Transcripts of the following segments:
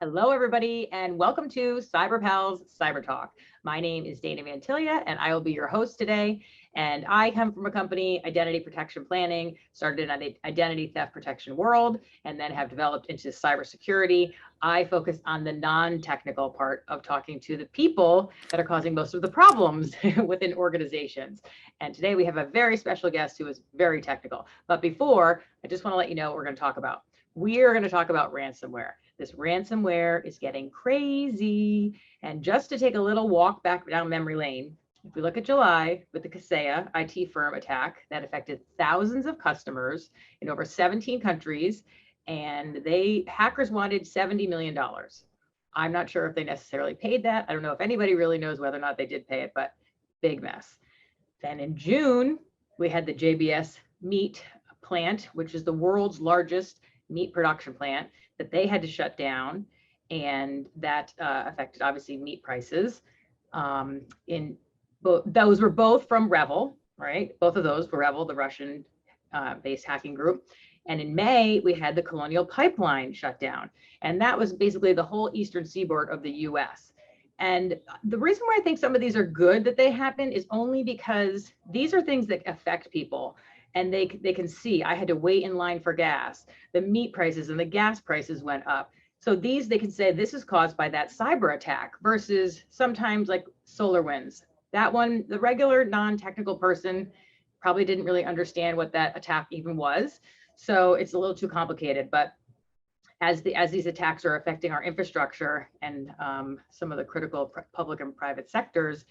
Hello, everybody, and welcome to CyberPal's Cyber Talk. My name is Dana Mantilia, and I will be your host today. And I come from a company, Identity Protection Planning, started in the identity theft protection world, and then have developed into cybersecurity. I focus on the non-technical part of talking to the people that are causing most of the problems within organizations. And today we have a very special guest who is very technical. But before, I just want to let you know what we're going to talk about. We are going to talk about ransomware. This ransomware is getting crazy. And just to take a little walk back down memory lane, if we look at July with the Kaseya IT firm attack that affected thousands of customers in over 17 countries, and hackers wanted $70 million. I'm not sure if they necessarily paid that. I don't know if anybody really knows whether or not they did pay it, but big mess. Then in June, we had the JBS meat plant, which is the world's largest meat production plant, that they had to shut down, and that affected obviously meat prices. Those were both from Revel, right? Both of those were Revel, the Russian based hacking group. And in May, we had the Colonial Pipeline shut down, and that was basically the whole eastern seaboard of the US. And the reason why I think some of these are good that they happen is only because these are things that affect people. And they can see, I had to wait in line for gas. The meat prices and the gas prices went up. So they can say this is caused by that cyber attack versus sometimes like SolarWinds. That one, the regular non-technical person probably didn't really understand what that attack even was. So it's a little too complicated. But as these attacks are affecting our infrastructure and some of the critical public and private sectors,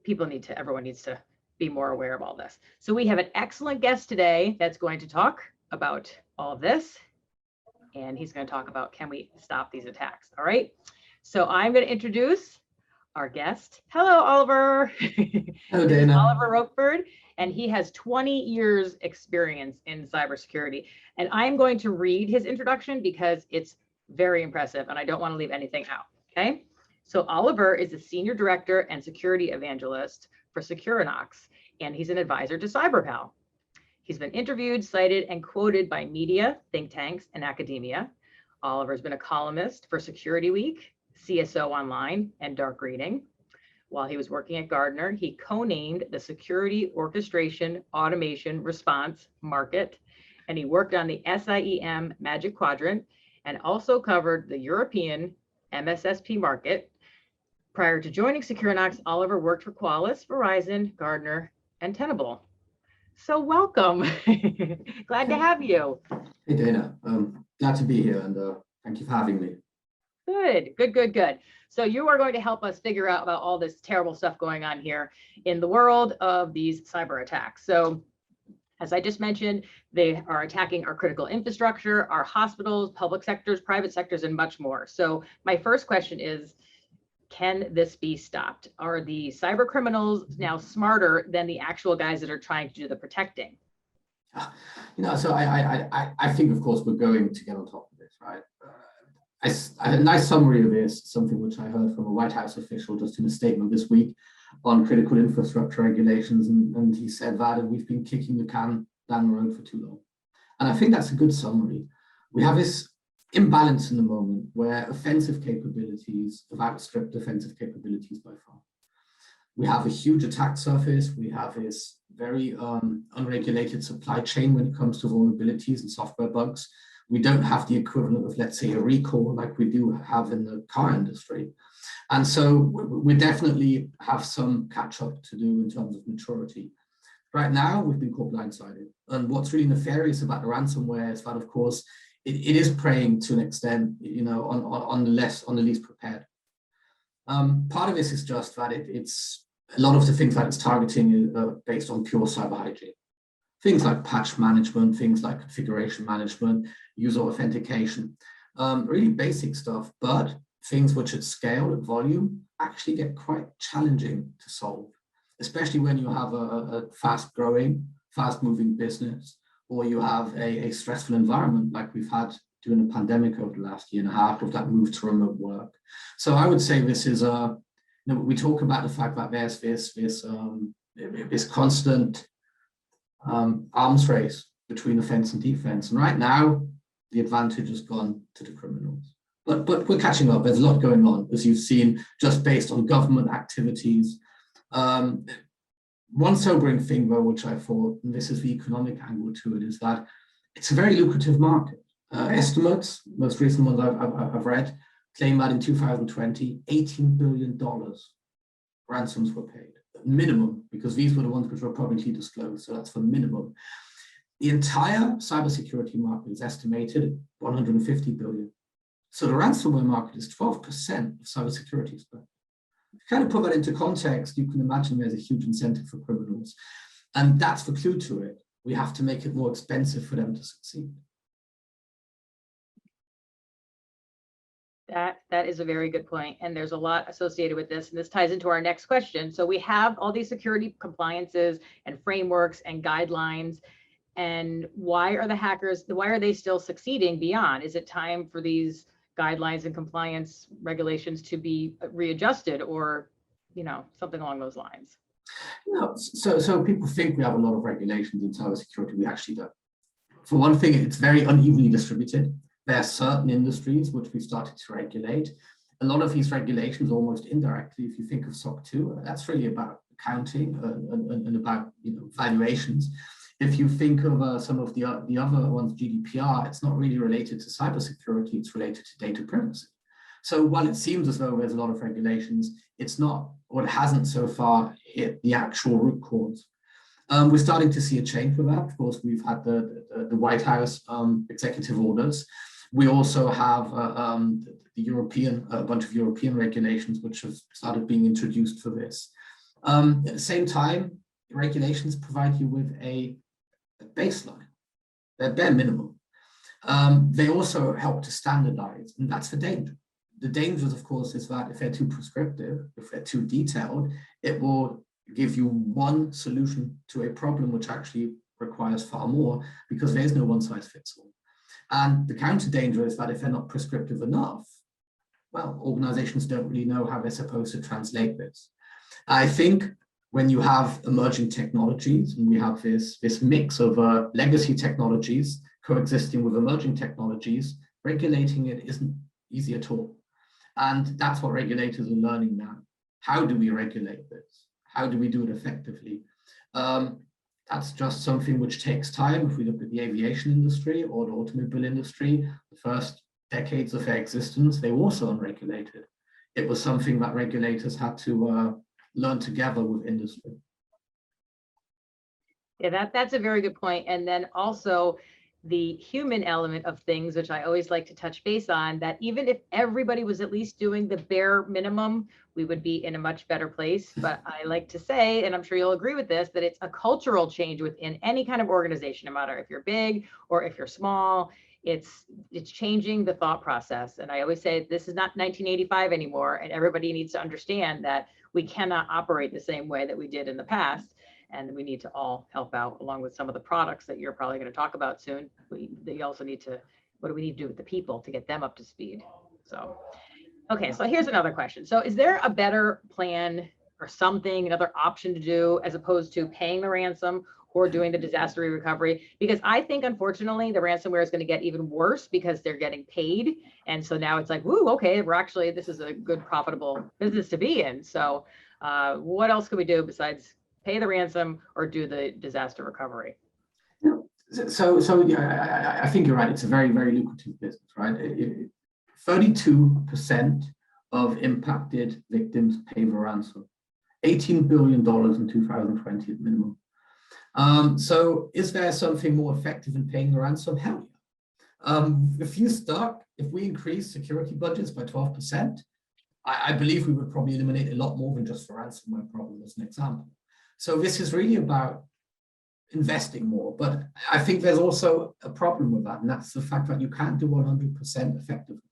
everyone needs to be more aware of all this. So we have an excellent guest today that's going to talk about all of this. And he's going to talk about, can we stop these attacks? All right. So I'm going to introduce our guest. Hello, Oliver. Hello, Dana. Oliver Rochford, and he has 20 years experience in cybersecurity. And I'm going to read his introduction because it's very impressive and I don't want to leave anything out. Okay. So Oliver is a senior director and security evangelist for Securinox, and he's an advisor to CyberPal. He's been interviewed, cited, and quoted by media, think tanks, and academia. Oliver's been a columnist for Security Week, CSO Online, and Dark Reading. While he was working at Gartner, he co-named the Security Orchestration Automation Response market, and he worked on the SIEM Magic Quadrant and also covered the European MSSP market. Prior to joining Securinox, Oliver worked for Qualys, Verizon, Gartner, and Tenable. So welcome. Glad to have you. Hey, Dana. Glad to be here, and thank you for having me. Good. So you are going to help us figure out about all this terrible stuff going on here in the world of these cyber attacks. So as I just mentioned, they are attacking our critical infrastructure, our hospitals, public sectors, private sectors, and much more. So my first question is, can this be stopped? Are the cyber criminals now smarter than the actual guys that are trying to do the protecting? So I think, of course, we're going to get on top of this, right? A nice summary of this, something which I heard from a White House official just in a statement this week on critical infrastructure regulations, and he said that we've been kicking the can down the road for too long. And I think that's a good summary. We have this imbalance in the moment where offensive capabilities have outstripped defensive capabilities by far. We have a huge attack surface. We have this very unregulated supply chain when it comes to vulnerabilities and software bugs. We don't have the equivalent of, let's say, a recall like we do have in the car industry. And so we definitely have some catch up to do in terms of maturity. Right now, we've been caught blindsided. And what's really nefarious about the ransomware is that, of course, it is preying to an extent, on the least prepared. Part of this is just that it's a lot of the things that it's targeting are based on pure cyber hygiene. Things like patch management, things like configuration management, user authentication, really basic stuff, but things which at scale, at volume, actually get quite challenging to solve, especially when you have a fast-growing, fast-moving business, or you have a stressful environment like we've had during the pandemic over the last year and a half of that move to remote work. So I would say this is we talk about the fact that there's this constant arms race between offense and defense. And right now, the advantage has gone to the criminals. But we're catching up. There's a lot going on, as you've seen, just based on government activities. One sobering thing, though, which I thought, and this is the economic angle to it, is that it's a very lucrative market. Estimates, most recent ones I've read, claim that in 2020, $18 billion ransoms were paid, minimum, because these were the ones which were publicly disclosed, so that's for minimum. The entire cybersecurity market is estimated at 150 billion. So the ransomware market is 12% of cybersecurity spend. To kind of put that into context, you can imagine there's a huge incentive for criminals. And that's the clue to it. We have to make it more expensive for them to succeed. That is a very good point. And there's a lot associated with this. And this ties into our next question. So we have all these security compliances and frameworks and guidelines. And why are they still succeeding beyond? Is it time for these guidelines and compliance regulations to be readjusted, or, something along those lines? No, so people think we have a lot of regulations in cybersecurity. We actually don't. For one thing, it's very unevenly distributed. There are certain industries which we started to regulate. A lot of these regulations almost indirectly, if you think of SOC 2, that's really about accounting and about valuations. If you think of some of the other ones, GDPR, it's not really related to cybersecurity, it's related to data privacy. So while it seems as though there's a lot of regulations, it's not, or it hasn't so far hit the actual root cause. We're starting to see a change with that. Of course, we've had the White House executive orders. We also have a bunch of European regulations which have started being introduced for this. At the same time, regulations provide you with a baseline, their bare minimum. They also help to standardize, and that's the danger. The danger, of course, is that if they're too prescriptive, if they're too detailed, it will give you one solution to a problem which actually requires far more, because there's no one size fits all. And the counter danger is that if they're not prescriptive enough, well, organizations don't really know how they're supposed to translate this. I think when you have emerging technologies, and we have this mix of legacy technologies coexisting with emerging technologies, regulating it isn't easy at all. And that's what regulators are learning now. How do we regulate this? How do we do it effectively? That's just something which takes time. If we look at the aviation industry or the automobile industry, the first decades of their existence, they were also unregulated. It was something that regulators had to learn together with industry. Yeah, that's a very good point. And then also the human element of things, which I always like to touch base on, that even if everybody was at least doing the bare minimum, we would be in a much better place. But I like to say, and I'm sure you'll agree with this, that it's a cultural change within any kind of organization, no matter if you're big or if you're small. It's changing the thought process. And I always say this is not 1985 anymore, and everybody needs to understand that we cannot operate the same way that we did in the past. And we need to all help out, along with some of the products that you're probably going to talk about soon. We also need to, what do we need to do with the people to get them up to speed? So, okay, so here's another question. So is there a better plan or something, another option to do, as opposed to paying the ransom or doing the disaster recovery? Because I think, unfortunately, the ransomware is going to get even worse because they're getting paid. And so now it's like, woo, okay, this is a good, profitable business to be in. So what else can we do besides pay the ransom or do the disaster recovery? So yeah, I think you're right. It's a very, very lucrative business, right? 32% of impacted victims pay the ransom. $18 billion in 2020 at minimum. So is there something more effective in paying the ransom? Hell yeah. If we increase security budgets by 12%, I believe we would probably eliminate a lot more than just the ransomware problem, as an example. So this is really about investing more, but I think there's also a problem with that, and that's the fact that you can't do 100% effectively.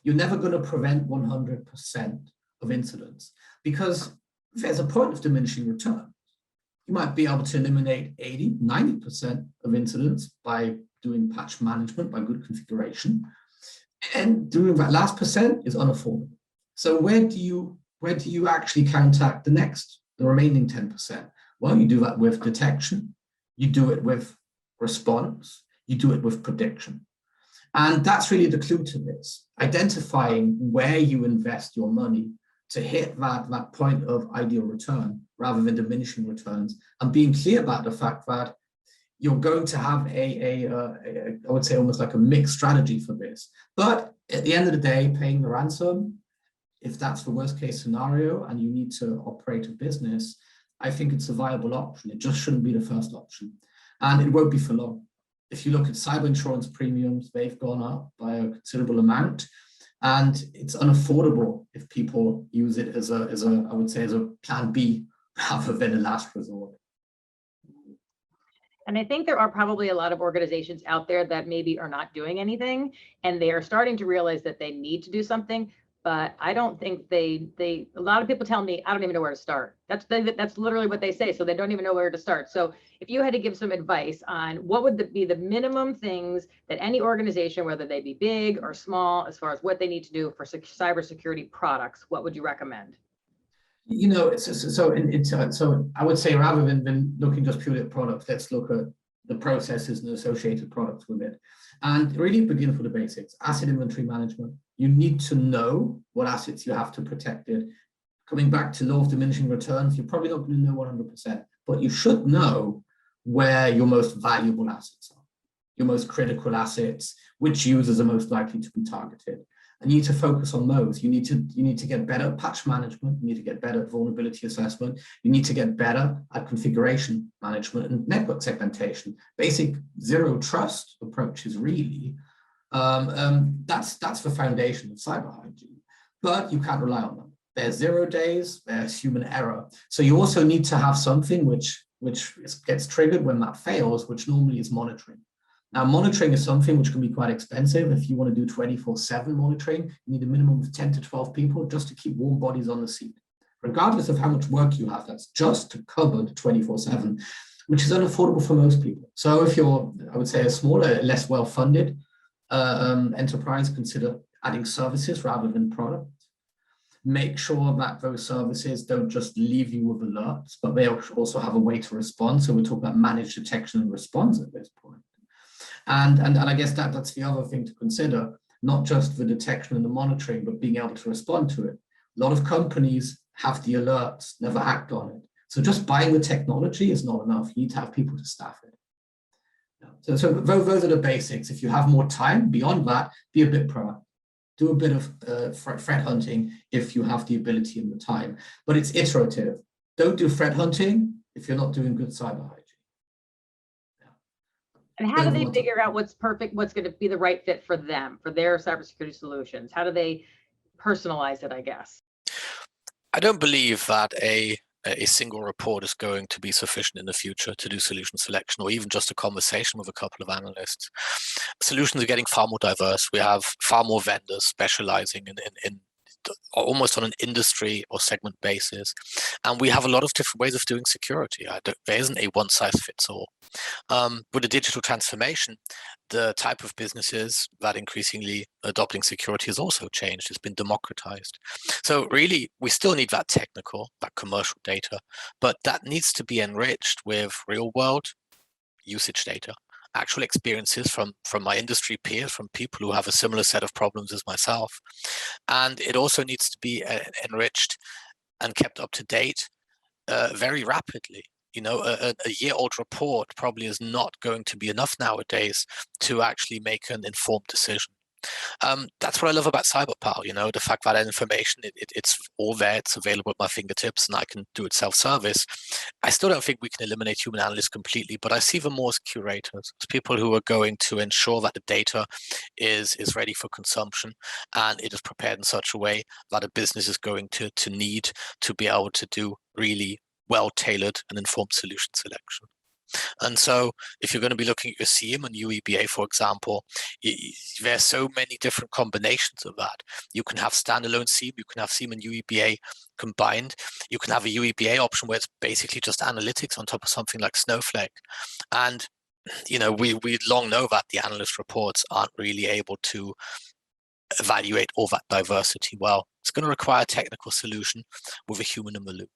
You're never going to prevent 100% of incidents, because there's a point of diminishing returns. You might be able to eliminate 80, 90% of incidents by doing patch management, by good configuration, and doing that last percent is unaffordable. So where do you actually counteract the remaining 10%? Well, you do that with detection, you do it with response, you do it with prediction. And that's really the clue to this, identifying where you invest your money to hit that point of ideal return rather than diminishing returns, and being clear about the fact that you're going to have I would say almost like a mixed strategy for this. But at the end of the day, paying the ransom, if that's the worst case scenario and you need to operate a business, I think it's a viable option. It just shouldn't be the first option. And it won't be for long. If you look at cyber insurance premiums, they've gone up by a considerable amount. And it's unaffordable if people use it as I would say, as a plan B rather than a last resort. And I think there are probably a lot of organizations out there that maybe are not doing anything, and they are starting to realize that they need to do something. But I don't think a lot of people tell me, I don't even know where to start. That's literally what they say. So they don't even know where to start. So if you had to give some advice on what would be the minimum things that any organization, whether they be big or small, as far as what they need to do for cybersecurity products, what would you recommend? You know, so I would say rather than looking just purely at products, let's look at the processes and associated products with it. And really begin with the basics. Asset inventory management. You need to know what assets you have to protect it. Coming back to law of diminishing returns, you're probably not going to know 100%, but you should know where your most valuable assets are, your most critical assets, which users are most likely to be targeted. And you need to focus on those. You need to get better at patch management. You need to get better at vulnerability assessment. You need to get better at configuration management and network segmentation. Basic zero trust approaches, really. That's the foundation of cyber hygiene. But you can't rely on them. There's 0 days. There's human error. So you also need to have something which gets triggered when that fails, which normally is monitoring. Now, monitoring is something which can be quite expensive. If you want to do 24/7 monitoring, you need a minimum of 10 to 12 people just to keep warm bodies on the seat. Regardless of how much work you have, that's just to cover the 24/7, which is unaffordable for most people. So if you're, I would say, a smaller, less well-funded enterprise, consider adding services rather than products. Make sure that those services don't just leave you with alerts, but they also have a way to respond. So we're talking about managed detection and response at this point. And I guess that's the other thing to consider, not just the detection and the monitoring, but being able to respond to it. A lot of companies have the alerts, never act on it. So just buying the technology is not enough. You need to have people to staff it. So those are the basics. If you have more time, beyond that, be a bit proactive. Do a bit of threat hunting if you have the ability and the time. But it's iterative. Don't do threat hunting if you're not doing good cyber hygiene. And how do they figure out what's perfect, what's going to be the right fit for them, for their cybersecurity solutions? How do they personalize it, I guess? I don't believe that a single report is going to be sufficient in the future to do solution selection, or even just a conversation with a couple of analysts. Solutions are getting far more diverse. We have far more vendors specializing in almost on an industry or segment basis. And we have a lot of different ways of doing security. There isn't a one size fits all. With the digital transformation, the type of businesses that increasingly adopting security has also changed. It's been democratized. So really, we still need that technical, that commercial data, but that needs to be enriched with real world usage data, actual experiences from my industry peers, from people who have a similar set of problems as myself. And it also needs to be enriched and kept up to date very rapidly. You know, a year-old report probably is not going to be enough nowadays to actually make an informed decision. That's what I love about CyberPal, you know, the fact that information, it's all there, it's available at my fingertips, and I can do it self-service. I still don't think we can eliminate human analysts completely, but I see them more as curators, as people who are going to ensure that the data is ready for consumption and it is prepared in such a way that a business is going to need to be able to do really well-tailored and informed solution selection. And so if you're going to be looking at your SIEM and UEBA, for example, there's so many different combinations of that. You can have standalone SIEM, you can have SIEM and UEBA combined. You can have a UEBA option where it's basically just analytics on top of something like Snowflake. And, you know, we long know that the analyst reports aren't really able to evaluate all that diversity well. It's going to require a technical solution with a human in the loop.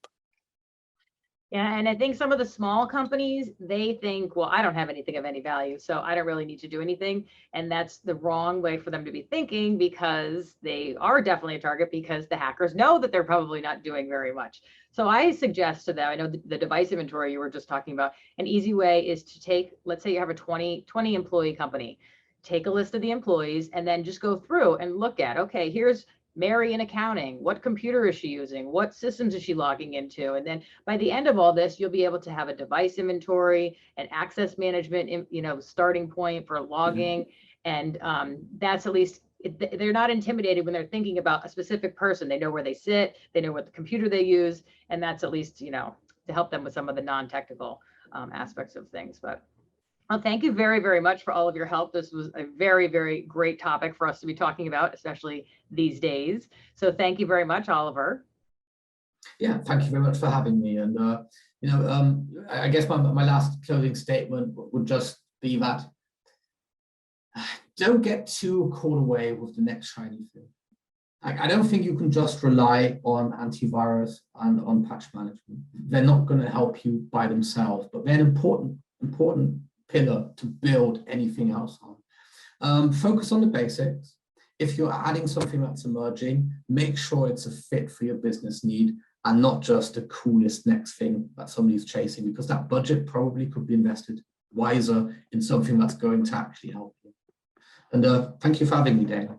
Yeah, and I think some of the small companies, they think, well, I don't have anything of any value, so I don't really need to do anything. And that's the wrong way for them to be thinking, because they are definitely a target, because the hackers know that they're probably not doing very much. So I suggest to them, I know the device inventory you were just talking about, an easy way is to take, let's say you have a 20 employee company, take a list of the employees and then just go through and look at, okay, here's Mary in accounting. What computer is she using? What systems is she logging into? And then by the end of all this, you'll be able to have a device inventory, an access management, starting point for logging. And that's at least, they're not intimidated when they're thinking about a specific person. They know where they sit, they know what the computer they use, and that's at least, to help them with some of the non-technical aspects of things. But well, thank you very, very much for all of your help. This was a very, very great topic for us to be talking about, especially these days. So thank you very much, Oliver. Yeah, thank you very much for having me. And, I guess my last closing statement would just be that don't get too caught away with the next shiny thing. I don't think you can just rely on antivirus and on patch management. They're not going to help you by themselves, but they're an important pillar to build anything else on. Focus on the basics. If you're adding something that's emerging, make sure it's a fit for your business need and not just the coolest next thing that somebody's chasing, because that budget probably could be invested wiser in something that's going to actually help you. And thank you for having me, Dana.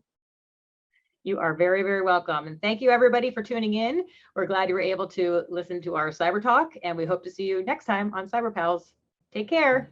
You are very, very welcome. And thank you, everybody, for tuning in. We're glad you were able to listen to our Cyber Talk, and we hope to see you next time on CyberPals. Take care.